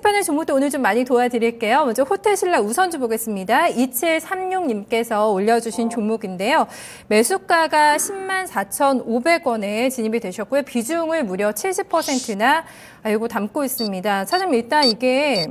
주식판의 종목도 오늘 좀 많이 도와드릴게요. 먼저 호텔신라 우선주 보겠습니다. 2736님께서 올려주신 종목인데요. 매수가가 104,500원에 진입이 되셨고요. 비중을 무려 70%나 알고 담고 있습니다. 사장님, 일단 이게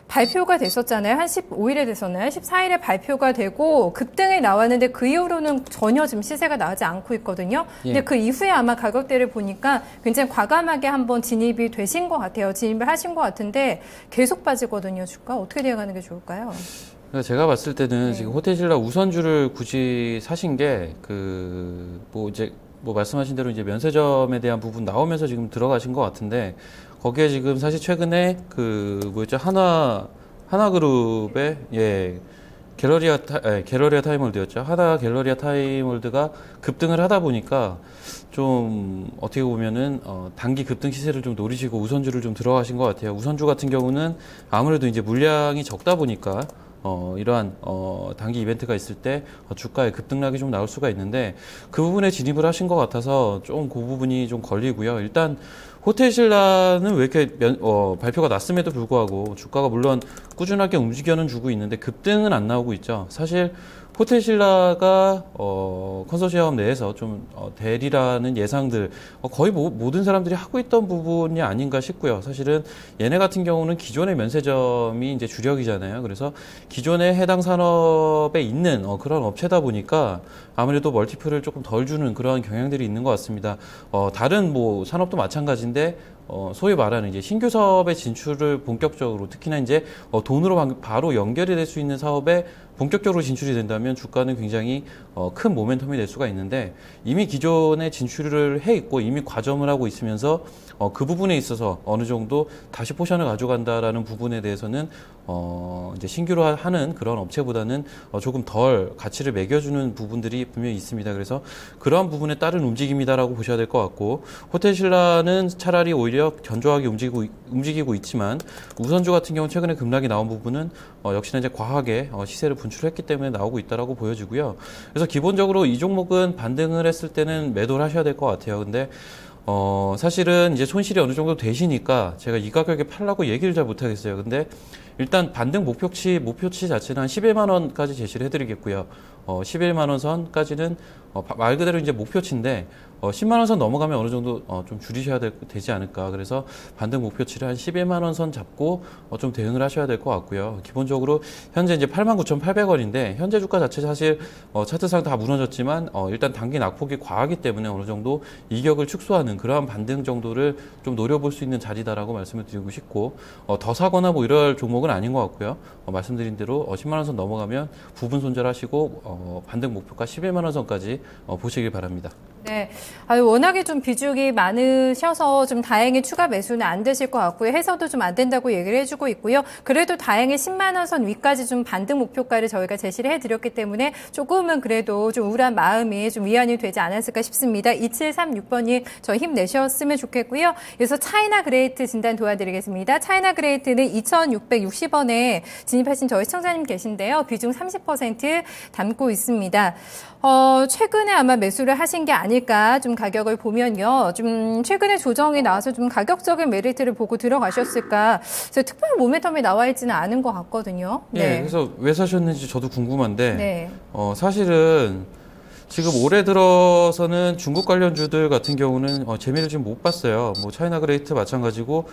발표가 됐었잖아요. 한 15일에 됐었나요? 14일에 발표가 되고 급등이 나왔는데 그 이후로는 전혀 지금 시세가 나오지 않고 있거든요. 근데 그 이후에 아마 가격대를 보니까 굉장히 과감하게 한번 진입이 되신 것 같아요. 진입을 하신 것 같은데 계속 빠지거든요. 주가 어떻게 되어가는 게 좋을까요? 제가 봤을 때는 지금 호텔신라 우선주를 굳이 사신 게 말씀하신 대로 이제 면세점에 대한 부분 나오면서 지금 들어가신 것 같은데 거기에 지금 사실 최근에 하나그룹의 갤러리아 타임월드였죠. 하나 갤러리아 타임월드가 급등을 하다 보니까 좀 어떻게 보면은 단기 급등 시세를 좀 노리시고 우선주를 좀 들어가신 것 같아요. 우선주 같은 경우는 아무래도 이제 물량이 적다 보니까 이러한 단기 이벤트가 있을 때 주가의 급등락이 좀 나올 수가 있는데 그 부분에 진입을 하신 것 같아서 좀 그 부분이 좀 걸리고요. 일단 호텔신라는 왜 이렇게 발표가 났음에도 불구하고 주가가 물론 꾸준하게 움직여는 주고 있는데 급등은 안 나오고 있죠. 사실 호텔신라가 컨소시엄 내에서 좀 대리라는 예상들 거의 모든 사람들이 하고 있던 부분이 아닌가 싶고요. 사실은 얘네 같은 경우는 기존의 면세점이 이제 주력이잖아요. 그래서 기존의 해당 산업에 있는 그런 업체다 보니까 아무래도 멀티플을 조금 덜 주는 그런 경향들이 있는 것 같습니다. 다른 산업도 마찬가지인데 소위 말하는 이제 신규 사업의 진출을 본격적으로 특히나 이제 돈으로 바로 연결이 될 수 있는 사업에 본격적으로 진출이 된다면 주가는 굉장히 큰 모멘텀이 될 수가 있는데 이미 기존에 진출을 해 있고 이미 과점을 하고 있으면서 그 부분에 있어서 어느 정도 다시 포션을 가져간다라는 부분에 대해서는 이제 신규로 하는 그런 업체보다는 조금 덜 가치를 매겨주는 부분들이 분명히 있습니다. 그래서 그러한 부분에 따른 움직임이다라고 보셔야 될 것 같고 호텔신라는 차라리 오히려 견조하게 움직이고 있지만 우선주 같은 경우 최근에 급락이 나온 부분은 역시나 이제 과하게 시세를 분출했기 때문에 나오고 있다라고 보여지고요. 그래서 기본적으로 이 종목은 반등을 했을 때는 매도를 하셔야 될 것 같아요. 근데 사실은 이제 손실이 어느 정도 되시니까 제가 이 가격에 팔라고 얘기를 잘 못하겠어요. 근데 일단 반등 목표치 자체는 한 11만 원까지 제시를 해드리겠고요. 11만 원 선까지는 말 그대로 이제 목표치인데 10만 원 선 넘어가면 어느 정도 좀 줄이셔야 되지 않을까. 그래서 반등 목표치를 한 11만 원 선 잡고 좀 대응을 하셔야 될 것 같고요. 기본적으로 현재 이제 89,800원인데 현재 주가 자체 사실 차트상 다 무너졌지만 일단 단기 낙폭이 과하기 때문에 어느 정도 이격을 축소하는 그러한 반등 정도를 좀 노려볼 수 있는 자리다라고 말씀을 드리고 싶고 더 사거나 이럴 종목은 아닌 것 같고요. 말씀드린 대로 10만 원 선 넘어가면 부분 손절하시고 반등 목표가 11만 원 선까지 보시길 바랍니다. 네, 워낙에 좀 비중이 많으셔서 좀 다행히 추가 매수는 안 되실 것 같고요. 해서도 좀 안 된다고 얘기를 해주고 있고요. 그래도 다행히 10만 원 선 위까지 좀 반등 목표가를 저희가 제시를 해드렸기 때문에 조금은 그래도 좀 우울한 마음이 좀 위안이 되지 않았을까 싶습니다. 2736번님 저 힘내셨으면 좋겠고요. 그래서 차이나 그레이트 진단 도와드리겠습니다. 차이나 그레이트는 2,660원에 진입하신 저희 시청자님 계신데요. 비중 30% 담고 있습니다. 최근에 아마 매수를 하신 게 아닐까 좀 가격을 보면요. 좀 최근에 조정이 나와서 좀 가격적인 메리트를 보고 들어가셨을까. 그래서 특별 모멘텀이 나와 있지는 않은 것 같거든요. 네. 그래서 왜 사셨는지 저도 궁금한데, 네. 사실은 지금 올해 들어서는 중국 관련주들 같은 경우는 재미를 지금 못 봤어요. 차이나 그레이트 마찬가지고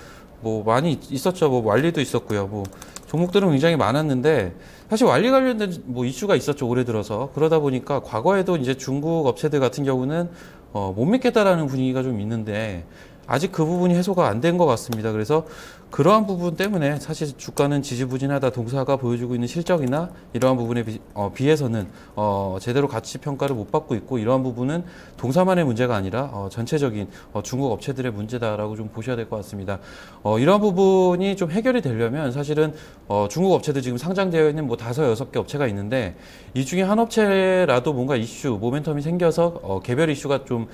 많이 있었죠. 왈리도 있었고요. 종목들은 굉장히 많았는데 사실 왈리 관련된 이슈가 있었죠. 올해 들어서. 그러다 보니까 과거에도 이제 중국 업체들 같은 경우는 못 믿겠다라는 분위기가 좀 있는데 아직 그 부분이 해소가 안 된 것 같습니다. 그래서 그러한 부분 때문에 사실 주가는 지지부진하다 동사가 보여주고 있는 실적이나 이러한 부분에 비해서는 제대로 가치 평가를 못 받고 있고 이러한 부분은 동사만의 문제가 아니라 전체적인 중국 업체들의 문제다라고 좀 보셔야 될 것 같습니다. 이러한 부분이 좀 해결이 되려면 사실은 중국 업체들 지금 상장되어 있는 5, 6개 업체가 있는데 이 중에 한 업체라도 뭔가 이슈, 모멘텀이 생겨서 개별 이슈가 좀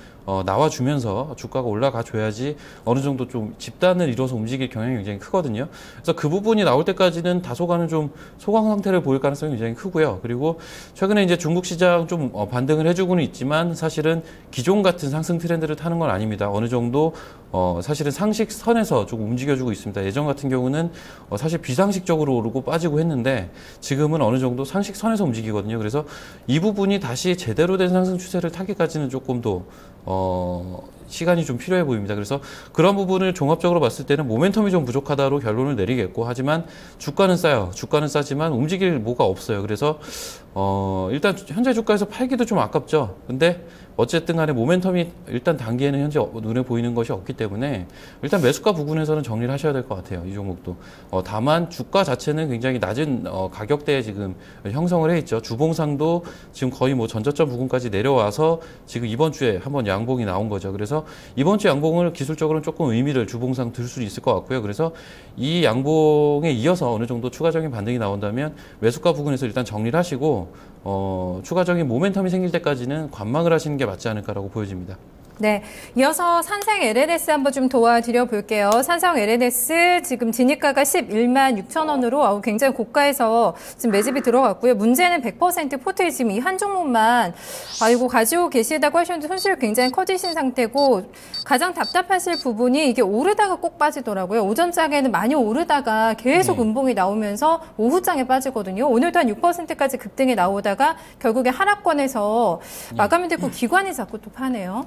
나와주면서 주가가 올라가 줘야지 어느 정도 좀 집단을 이뤄서 움직일 경향이 굉장히 크거든요. 그래서 그 부분이 나올 때까지는 다소간은 좀 소강 상태를 보일 가능성이 굉장히 크고요. 그리고 최근에 이제 중국 시장 좀 반등을 해주고는 있지만 사실은 기존 같은 상승 트렌드를 타는 건 아닙니다. 어느 정도 사실은 상식선에서 조금 움직여주고 있습니다. 예전 같은 경우는 사실 비상식적으로 오르고 빠지고 했는데 지금은 어느 정도 상식선에서 움직이거든요. 그래서 이 부분이 다시 제대로 된 상승 추세를 타기까지는 조금 더 시간이 좀 필요해 보입니다. 그래서 그런 부분을 종합적으로 봤을 때는 모멘텀이 좀 부족하다로 결론을 내리겠고, 하지만 주가는 싸요. 주가는 싸지만 움직일 뭐가 없어요. 그래서 일단 현재 주가에서 팔기도 좀 아깝죠. 근데 어쨌든 간에 모멘텀이 일단 단기에는 현재 눈에 보이는 것이 없기 때문에 일단 매수가 부근에서는 정리를 하셔야 될 것 같아요. 이 종목도. 다만 주가 자체는 굉장히 낮은 가격대에 지금 형성을 해 있죠. 주봉상도 지금 거의 뭐 전저점 부근까지 내려와서 지금 이번 주에 한번 양봉이 나온 거죠. 그래서 이번 주 양봉을 기술적으로는 조금 의미를 주봉상 들 수 있을 것 같고요. 그래서 이 양봉에 이어서 어느 정도 추가적인 반등이 나온다면 매수가 부근에서 일단 정리를 하시고 추가적인 모멘텀이 생길 때까지는 관망을 하시는 게 맞지 않을까라고 보여집니다. 네, 이어서 산생 LNS 한번 좀 도와드려 볼게요. 산성 LNS 지금 진입가가 11만 6천 원으로 굉장히 고가에서 지금 매집이 들어갔고요. 문제는 100% 포트에 지금 이 한 종목만 가지고 계시다고 하셨는데 손실이 굉장히 커지신 상태고, 가장 답답하실 부분이 이게 오르다가 꼭 빠지더라고요. 오전장에는 많이 오르다가 계속 음봉이 나오면서 오후장에 빠지거든요. 오늘도 한 6%까지 급등이 나오다가 결국에 하락권에서 마감이 됐고 기관이 자꾸 또 파네요.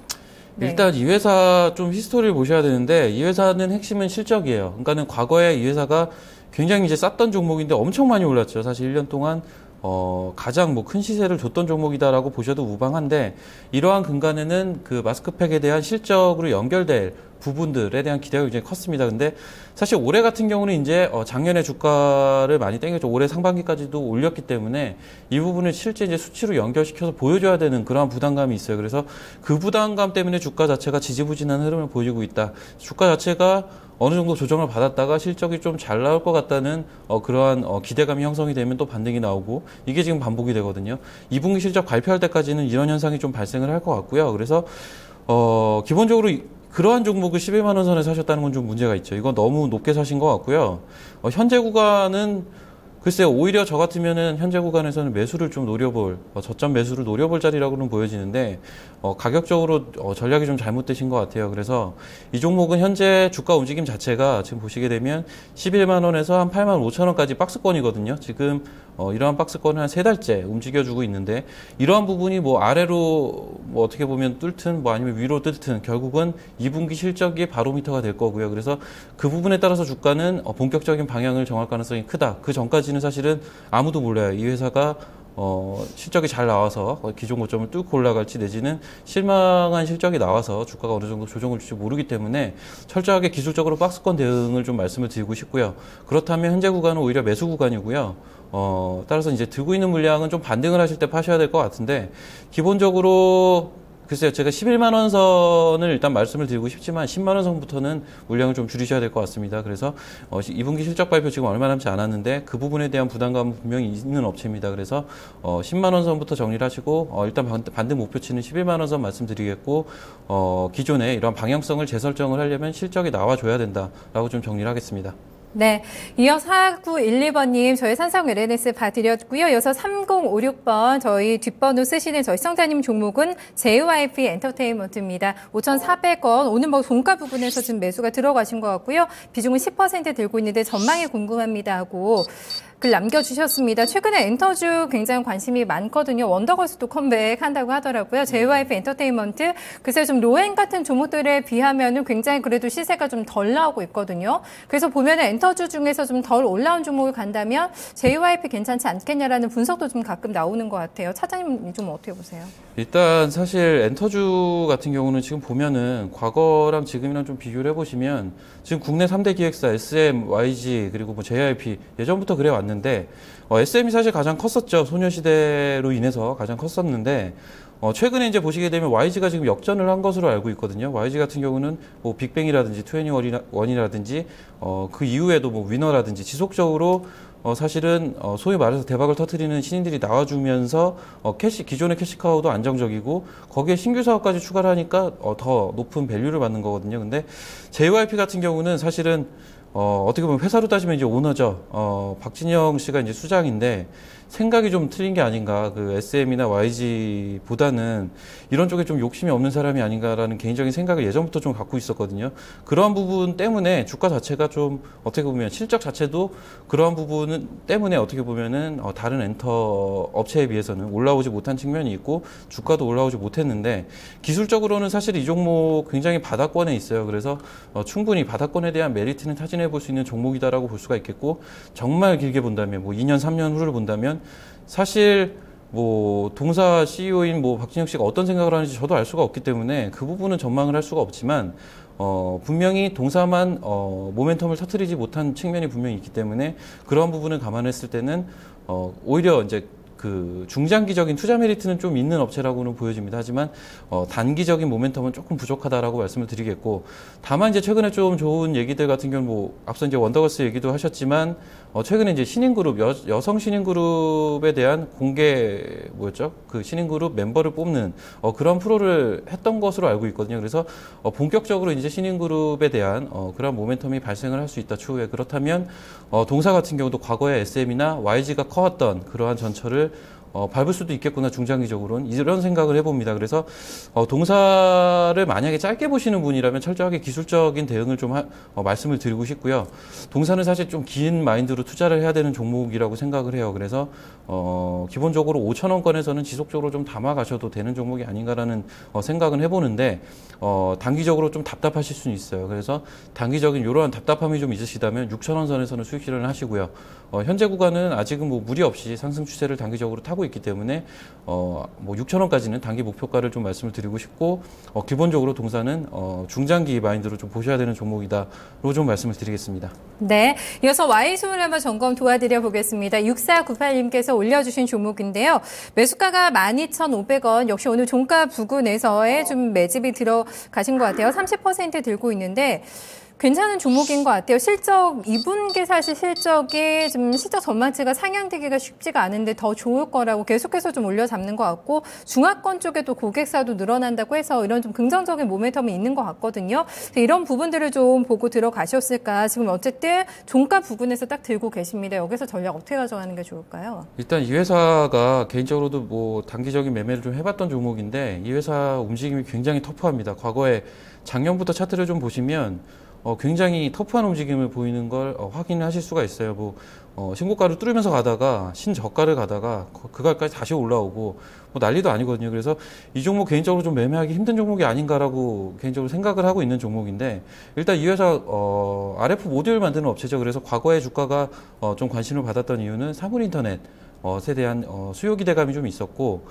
네. 일단 이 회사 좀 히스토리를 보셔야 되는데, 이 회사는 핵심은 실적이에요. 그러니까는 과거에 이 회사가 굉장히 이제 쌌던 종목인데 엄청 많이 올랐죠. 사실 1년 동안 가장 뭐 큰 시세를 줬던 종목이다라고 보셔도 무방한데, 이러한 근간에는 그 마스크팩에 대한 실적으로 연결될 부분들에 대한 기대가 굉장히 컸습니다. 근데 사실 올해 같은 경우는 이제 작년에 주가를 많이 땡겼죠. 올해 상반기까지도 올렸기 때문에 이 부분을 실제 이제 수치로 연결시켜서 보여줘야 되는 그러한 부담감이 있어요. 그래서 그 부담감 때문에 주가 자체가 지지부진한 흐름을 보이고 있다. 주가 자체가 어느 정도 조정을 받았다가 실적이 좀 잘 나올 것 같다는 그러한 기대감이 형성이 되면 또 반등이 나오고, 이게 지금 반복이 되거든요. 2분기 실적 발표할 때까지는 이런 현상이 좀 발생을 할 것 같고요. 그래서 기본적으로 그러한 종목을 11만 원 선에 사셨다는 건 좀 문제가 있죠. 이건 너무 높게 사신 것 같고요. 현재 구간은 글쎄요, 오히려 저 같으면은 현재 구간에서는 매수를 좀 노려볼, 저점 매수를 노려볼 자리라고는 보여지는데, 가격적으로 전략이 좀 잘못되신 것 같아요. 그래서 이 종목은 현재 주가 움직임 자체가 지금 보시게 되면 11만 원에서 한 8만 5천 원까지 박스권이거든요. 지금 이러한 박스권을 한 3달째 움직여주고 있는데, 이러한 부분이 뭐 아래로 뭐 어떻게 보면 뚫든 뭐 아니면 위로 뚫든 결국은 2분기 실적이 바로미터가 될 거고요. 그래서 그 부분에 따라서 주가는 본격적인 방향을 정할 가능성이 크다. 그 전까지는 사실은 아무도 몰라요. 이 회사가 실적이 잘 나와서 기존 고점을 뚫고 올라갈지, 내지는 실망한 실적이 나와서 주가가 어느 정도 조정을 줄지 모르기 때문에 철저하게 기술적으로 박스권 대응을 좀 말씀을 드리고 싶고요. 그렇다면 현재 구간은 오히려 매수 구간이고요. 따라서 이제 들고 있는 물량은 좀 반등을 하실 때 파셔야 될 것 같은데, 기본적으로 글쎄요, 제가 11만 원 선을 일단 말씀을 드리고 싶지만 10만 원 선부터는 물량을 좀 줄이셔야 될 것 같습니다. 그래서 2분기 실적 발표 지금 얼마 남지 않았는데 그 부분에 대한 부담감은 분명히 있는 업체입니다. 그래서 10만 원 선부터 정리를 하시고 일단 반등 목표치는 11만 원 선 말씀드리겠고, 기존에 이런 방향성을 재설정을 하려면 실적이 나와줘야 된다라고 좀 정리를 하겠습니다. 네, 이어 4912번님 저희 산성 LNS 봐드렸고요. 이어서 3056번 저희 뒷번호 쓰시는 저희 시청자님 종목은 JYP 엔터테인먼트입니다. 5,400원 오늘 뭐 종가 부분에서 지금 매수가 들어가신 것 같고요. 비중은 10% 들고 있는데 전망이 궁금합니다 하고 글 남겨주셨습니다. 최근에 엔터주 굉장히 관심이 많거든요. 원더걸스도 컴백한다고 하더라고요. JYP 엔터테인먼트 글쎄요, 좀 로엔 같은 종목들에 비하면은 굉장히 그래도 시세가 좀 덜 나오고 있거든요. 그래서 보면은 엔터주 중에서 좀 덜 올라온 종목을 간다면 JYP 괜찮지 않겠냐라는 분석도 좀 가끔 나오는 것 같아요. 차장님 좀 어떻게 보세요? 일단 사실 엔터주 같은 경우는 지금 보면은 과거랑 지금이랑 좀 비교를 해보시면 지금 국내 3대 기획사 SM, YG 그리고 뭐 JYP 예전부터 그래 왔는데 SM이 사실 가장 컸었죠. 소녀시대로 인해서 가장 컸었는데 최근에 이제 보시게 되면 YG가 지금 역전을 한 것으로 알고 있거든요. YG 같은 경우는 뭐 빅뱅이라든지 21이라든지 그 이후에도 뭐 위너라든지 지속적으로 사실은 소위 말해서 대박을 터뜨리는 신인들이 나와주면서 기존의 캐시카우도 안정적이고 거기에 신규 사업까지 추가를 하니까 더 높은 밸류를 받는 거거든요. 근데 JYP 같은 경우는 사실은 어떻게 보면 회사로 따지면 이제 오너죠. 박진영 씨가 이제 수장인데 생각이 좀 틀린 게 아닌가. 그 SM이나 YG보다는 이런 쪽에 좀 욕심이 없는 사람이 아닌가라는 개인적인 생각을 예전부터 좀 갖고 있었거든요. 그러한 부분 때문에 주가 자체가 좀 어떻게 보면 실적 자체도 그러한 부분 때문에 어떻게 보면은 다른 엔터 업체에 비해서는 올라오지 못한 측면이 있고 주가도 올라오지 못했는데 기술적으로는 사실 이 종목 굉장히 바닥권에 있어요. 그래서 충분히 바닥권에 대한 메리트는 타진해 볼 수 있는 종목이다라고 볼 수가 있겠고 정말 길게 본다면 뭐 2년, 3년 후를 본다면 사실 뭐 동사 CEO인 뭐 박진혁 씨가 어떤 생각을 하는지 저도 알 수가 없기 때문에 그 부분은 전망을 할 수가 없지만 분명히 동사만 모멘텀을 터뜨리지 못한 측면이 분명히 있기 때문에 그런 부분을 감안했을 때는 오히려 이제 그 중장기적인 투자 메리트는 좀 있는 업체라고는 보여집니다. 하지만 단기적인 모멘텀은 조금 부족하다라고 말씀을 드리겠고, 다만 이제 최근에 좀 좋은 얘기들 같은 경우는 뭐 앞서 이제 원더걸스 얘기도 하셨지만 최근에 이제 신인그룹 여성 신인그룹에 대한 공개 뭐였죠? 그 신인그룹 멤버를 뽑는 그런 프로를 했던 것으로 알고 있거든요. 그래서 본격적으로 이제 신인그룹에 대한 그런 모멘텀이 발생을 할 수 있다 추후에. 그렇다면 동사 같은 경우도 과거에 SM이나 YG가 커왔던 그러한 전철을 밟을 수도 있겠구나, 중장기적으로는. 이런 생각을 해봅니다. 그래서 동사를 만약에 짧게 보시는 분이라면 철저하게 기술적인 대응을 좀 말씀을 드리고 싶고요. 동사는 사실 좀 긴 마인드로 투자를 해야 되는 종목이라고 생각을 해요. 그래서 기본적으로 5,000원권에서는 지속적으로 좀 담아가셔도 되는 종목이 아닌가라는 생각은 해보는데 단기적으로 좀 답답하실 수는 있어요. 그래서 단기적인 이러한 답답함이 좀 있으시다면 6,000원 선에서는 수익 실현을 하시고요. 현재 구간은 아직은 뭐 무리 없이 상승 추세를 단기적으로 타고 있기 때문에 뭐 6,000원까지는 단기 목표가를 좀 말씀을 드리고 싶고, 기본적으로 동사는 중장기 마인드로 좀 보셔야 되는 종목이다로 좀 말씀을 드리겠습니다. 네, 이어서 Y손을 한번 점검 도와드려 보겠습니다. 6498님께서 올려주신 종목인데요. 매수가가 12,500원, 역시 오늘 종가 부근에서의 좀 매집이 들어가신 것 같아요. 30% 들고 있는데 괜찮은 종목인 것 같아요. 실적 2분기 사실 실적이 좀 실적 전망치가 상향되기가 쉽지가 않은데 더 좋을 거라고 계속해서 좀 올려잡는 것 같고, 중화권 쪽에도 고객사도 늘어난다고 해서 이런 좀 긍정적인 모멘텀이 있는 것 같거든요. 이런 부분들을 좀 보고 들어가셨을까. 지금 어쨌든 종가 부근에서 딱 들고 계십니다. 여기서 전략 어떻게 가져가는 게 좋을까요? 일단 이 회사가 개인적으로도 뭐 단기적인 매매를 좀 해봤던 종목인데 이 회사 움직임이 굉장히 터프합니다. 과거에 작년부터 차트를 좀 보시면 굉장히 터프한 움직임을 보이는 걸 확인하실 수가 있어요. 뭐 신고가를 뚫으면서 가다가 신저가를 가다가 그 가까지 다시 올라오고 뭐 난리도 아니거든요. 그래서 이 종목 개인적으로 좀 매매하기 힘든 종목이 아닌가라고 개인적으로 생각을 하고 있는 종목인데, 일단 이 회사 RF 모듈 만드는 업체죠. 그래서 과거에 주가가 좀 관심을 받았던 이유는 사물인터넷에 대한 수요 기대감이 좀 있었고,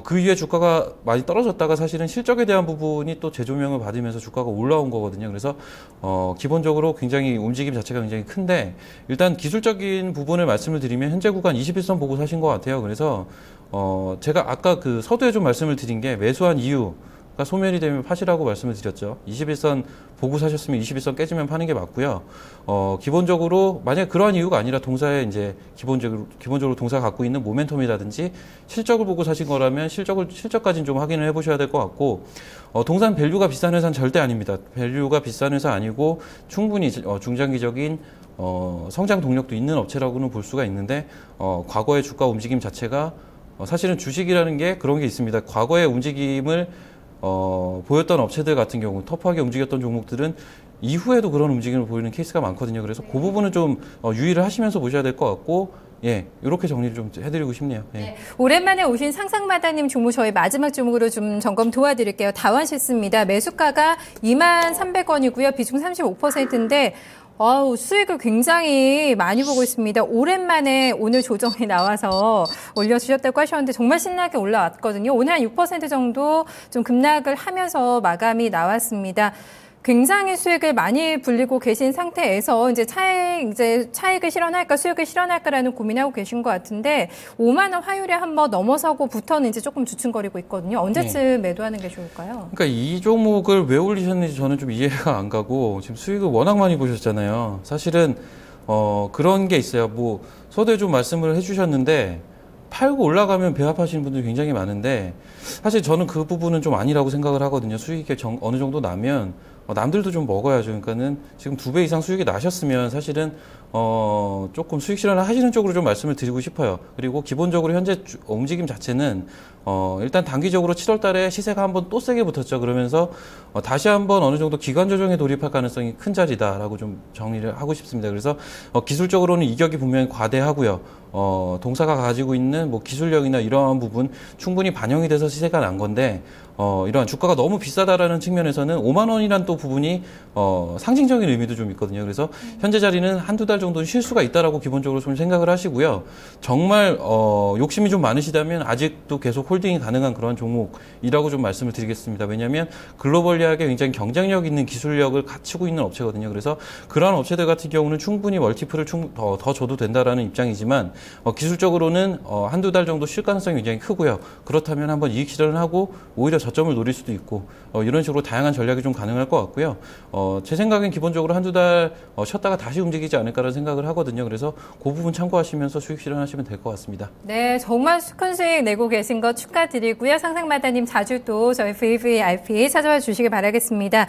그 이후에 주가가 많이 떨어졌다가 사실은 실적에 대한 부분이 또 재조명을 받으면서 주가가 올라온 거거든요. 그래서 기본적으로 굉장히 움직임 자체가 굉장히 큰데, 일단 기술적인 부분을 말씀을 드리면 현재 구간 21선 보고 사신 것 같아요. 그래서 제가 아까 그 서두에 좀 말씀을 드린 게 매수한 이유가 소멸이 되면 파시라고 말씀을 드렸죠. 21선 보고 사셨으면 21선 깨지면 파는 게 맞고요. 기본적으로 만약 그러한 이유가 아니라 동사에 이제 기본적으로 동사가 갖고 있는 모멘텀이라든지 실적을 보고 사신 거라면 실적까지는 좀 확인을 해보셔야 될 것 같고, 동사는 밸류가 비싼 회사는 절대 아닙니다. 밸류가 비싼 회사 아니고 충분히 중장기적인 성장 동력도 있는 업체라고는 볼 수가 있는데, 과거의 주가 움직임 자체가 사실은 주식이라는 게 그런 게 있습니다. 과거의 움직임을 보였던 업체들 같은 경우, 터프하게 움직였던 종목들은 이후에도 그런 움직임을 보이는 케이스가 많거든요. 그래서 그 부분은 좀 유의를 하시면서 보셔야 될 것 같고, 예, 이렇게 정리를 좀 해드리고 싶네요. 예. 네, 오랜만에 오신 상상마다님 종목 저희 마지막 종목으로 좀 점검 도와드릴게요. 다원시스입니다. 매수가가 23,300원이고요. 비중 35%인데 수익을 굉장히 많이 보고 있습니다. 오랜만에 오늘 조정이 나와서 올려주셨다고 하셨는데 정말 신나게 올라왔거든요. 오늘 한 6% 정도 좀 급락을 하면서 마감이 나왔습니다. 굉장히 수익을 많이 불리고 계신 상태에서 이제 차익을 실현할까 수익을 실현할까라는 고민하고 계신 것 같은데 5만 원 화요일에 한번 넘어서고부터는 이제 조금 주춤거리고 있거든요. 언제쯤 매도하는 게 좋을까요? 그러니까 이 종목을 왜 올리셨는지 저는 좀 이해가 안 가고, 지금 수익을 워낙 많이 보셨잖아요. 사실은 그런 게 있어요. 뭐 서두에 좀 말씀을 해주셨는데 팔고 올라가면 배합하시는 분들이 굉장히 많은데, 사실 저는 그 부분은 좀 아니라고 생각을 하거든요. 수익이 어느 정도 나면 남들도 좀 먹어야죠. 그러니까는 지금 2배 이상 수익이 나셨으면 사실은 조금 수익 실현을 하시는 쪽으로 좀 말씀을 드리고 싶어요. 그리고 기본적으로 현재 움직임 자체는 일단 단기적으로 7월 달에 시세가 한번 또 세게 붙었죠. 그러면서 다시 한번 어느 정도 기간 조정에 돌입할 가능성이 큰 자리다라고 좀 정리를 하고 싶습니다. 그래서 기술적으로는 이격이 분명히 과대하고요. 동사가 가지고 있는 뭐 기술력이나 이러한 부분 충분히 반영이 돼서 시세가 난 건데 이러한 주가가 너무 비싸다라는 측면에서는 5만 원이란 또 부분이 상징적인 의미도 좀 있거든요. 그래서 현재 자리는 한두 달 정도는 쉴 수가 있다라고 기본적으로 좀 생각을 하시고요. 정말 욕심이 좀 많으시다면 아직도 계속 홀딩이 가능한 그런 종목이라고 좀 말씀을 드리겠습니다. 왜냐하면 글로벌리하게 굉장히 경쟁력 있는 기술력을 갖추고 있는 업체거든요. 그래서 그러한 업체들 같은 경우는 충분히 멀티플을 더 줘도 된다라는 입장이지만 기술적으로는 한두 달 정도 쉴 가능성이 굉장히 크고요. 그렇다면 한번 이익 실현을 하고 오히려 저점을 노릴 수도 있고 이런 식으로 다양한 전략이 좀 가능할 것 같고요. 제 생각엔 기본적으로 한두 달 쉬었다가 다시 움직이지 않을까라는 생각을 하거든요. 그래서 그 부분 참고하시면서 수익 실현하시면 될 것 같습니다. 네, 정말 큰 수익 내고 계신 거 축하드리고요. 상상마다님 자주 또 저희 VVIP 찾아와 주시길 바라겠습니다.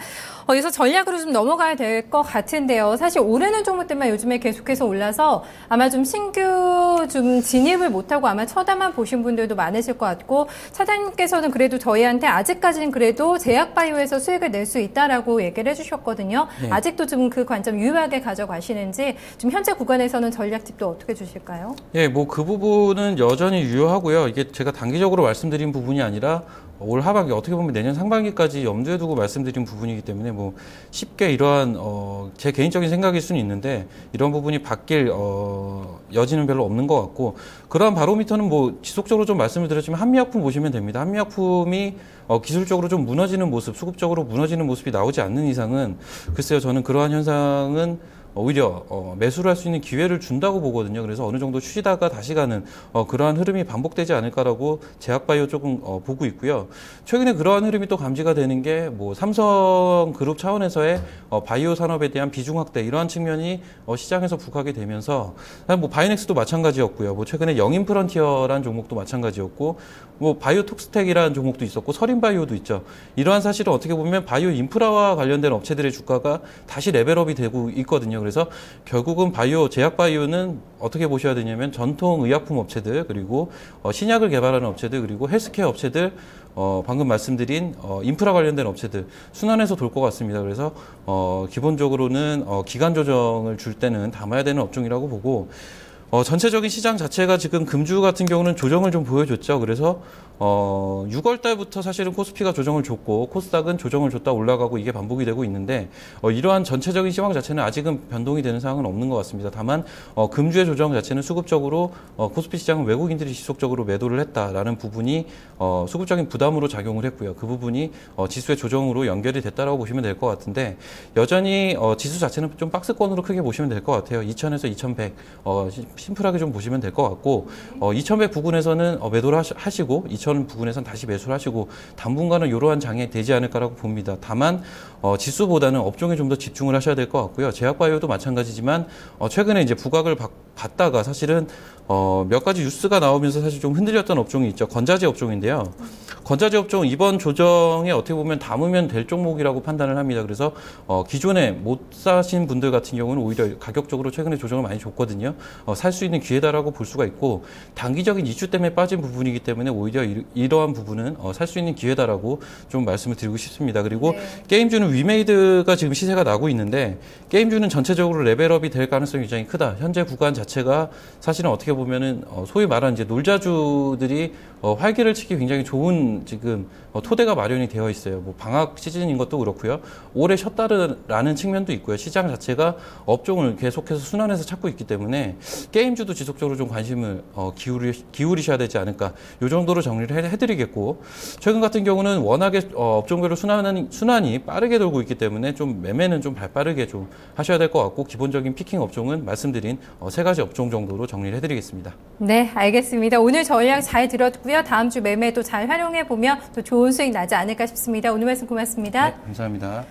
여기서 전략으로 좀 넘어가야 될 것 같은데요. 사실 오르는 종목들만 요즘에 계속해서 올라서 아마 좀 신규 좀 진입을 못하고 아마 쳐다만 보신 분들도 많으실 것 같고 차장님께서는 그래도 저희한테 아직까지는 그래도 제약바이오에서 수익을 낼 수 있다라고 얘기를 해주셨거든요. 네. 아직도 좀 그 관점 유효하게 가져가시는지 좀 현재 구간에서는 전략 팁도 어떻게 주실까요? 예, 뭐 그 부분은 여전히 유효하고요. 이게 제가 단기적으로 말씀드린 부분이 아니라 올 하반기 어떻게 보면 내년 상반기까지 염두에 두고 말씀드린 부분이기 때문에 뭐 쉽게 이러한 제 개인적인 생각일 수는 있는데 이런 부분이 바뀔 여지는 별로 없는 것 같고 그러한 바로미터는 뭐 지속적으로 좀 말씀을 드렸지만 한미약품 보시면 됩니다. 한미약품이 기술적으로 좀 무너지는 모습, 수급적으로 무너지는 모습이 나오지 않는 이상은 글쎄요 저는 그러한 현상은 오히려 매수를 할 수 있는 기회를 준다고 보거든요. 그래서 어느 정도 쉬다가 다시 가는 그러한 흐름이 반복되지 않을까라고 제약바이오 쪽은 보고 있고요. 최근에 그러한 흐름이 또 감지가 되는 게 뭐 삼성그룹 차원에서의 바이오 산업에 대한 비중 확대 이러한 측면이 시장에서 부각이 되면서 뭐 바이넥스도 마찬가지였고요. 뭐 최근에 영인프런티어라는 종목도 마찬가지였고 뭐 바이오톡스텍이라는 종목도 있었고 서린바이오도 있죠. 이러한 사실은 어떻게 보면 바이오 인프라와 관련된 업체들의 주가가 다시 레벨업이 되고 있거든요. 그래서 결국은 제약바이오는 어떻게 보셔야 되냐면 전통 의약품 업체들 그리고 신약을 개발하는 업체들 그리고 헬스케어 업체들 방금 말씀드린 인프라 관련된 업체들 순환해서 돌 것 같습니다. 그래서 기본적으로는 기간 조정을 줄 때는 담아야 되는 업종이라고 보고 전체적인 시장 자체가 지금 금주 같은 경우는 조정을 좀 보여줬죠. 그래서 6월 달부터 사실은 코스피가 조정을 줬고 코스닥은 조정을 줬다 올라가고 이게 반복이 되고 있는데 이러한 전체적인 시황 자체는 아직은 변동이 되는 상황은 없는 것 같습니다. 다만 금주의 조정 자체는 수급적으로 코스피 시장은 외국인들이 지속적으로 매도를 했다라는 부분이 수급적인 부담으로 작용을 했고요. 그 부분이 지수의 조정으로 연결이 됐다라고 보시면 될 것 같은데 여전히 지수 자체는 좀 박스권으로 크게 보시면 될 것 같아요. 2000에서 2100 심플하게 좀 보시면 될 것 같고 2100 부근에서는 매도를 하시고 2000 부근에서는 다시 매수를 하시고 당분간은 이러한 장에 되지 않을까라고 봅니다. 다만 지수보다는 업종에 좀 더 집중을 하셔야 될 것 같고요. 제약바이오도 마찬가지지만 최근에 이제 부각을 받다가 사실은 몇 가지 뉴스가 나오면서 사실 좀 흔들렸던 업종이 있죠. 건자재 업종인데요. 건자재 업종 이번 조정에 어떻게 보면 담으면 될 종목이라고 판단을 합니다. 그래서 기존에 못 사신 분들 같은 경우는 오히려 가격적으로 최근에 조정을 많이 줬거든요. 살 수 있는 기회다라고 볼 수가 있고 단기적인 이슈 때문에 빠진 부분이기 때문에 오히려 이러한 부분은 살 수 있는 기회다라고 좀 말씀을 드리고 싶습니다. 그리고 네. 게임주는 위메이드가 지금 시세가 나고 있는데 게임주는 전체적으로 레벨업이 될 가능성이 굉장히 크다. 현재 구간 자체가 사실은 어떻게 보면은 소위 말하는 이제 놀자주들이 활기를 치기 굉장히 좋은 지금 토대가 마련이 되어 있어요. 뭐 방학 시즌인 것도 그렇고요. 오래 쉬었다라는 측면도 있고요. 시장 자체가 업종을 계속해서 순환해서 찾고 있기 때문에 게임주도 지속적으로 좀 관심을 기울이셔야 되지 않을까. 이 정도로 정리를 해드리겠고 최근 같은 경우는 워낙에 업종별로 순환이 빠르게 돌고 있기 때문에 좀 매매는 좀 발빠르게 좀 하셔야 될 것 같고 기본적인 피킹 업종은 말씀드린 세 가지 업종 정도로 정리를 해드리겠습니다. 네, 알겠습니다. 오늘 전략 잘 들었고요. 다음 주 매매도 잘 활용해 보면 또 좋은 수익 나지 않을까 싶습니다. 오늘 말씀 고맙습니다. 네, 감사합니다.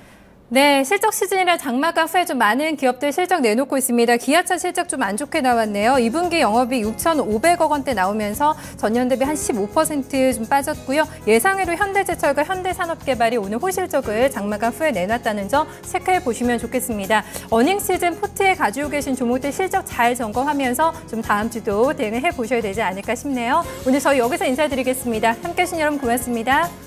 네, 실적 시즌이라 장마감 후에 좀 많은 기업들 실적 내놓고 있습니다. 기아차 실적 좀 안 좋게 나왔네요. 2분기 영업이익 6,500억 원대 나오면서 전년 대비 한 15% 빠졌고요. 예상외로 현대제철과 현대산업개발이 오늘 호실적을 장마감 후에 내놨다는 점 체크해 보시면 좋겠습니다. 어닝 시즌 포트에 가지고 계신 종목들 실적 잘 점검하면서 좀 다음 주도 대응을 해 보셔야 되지 않을까 싶네요. 오늘 저희 여기서 인사드리겠습니다. 함께해 주신 여러분 고맙습니다.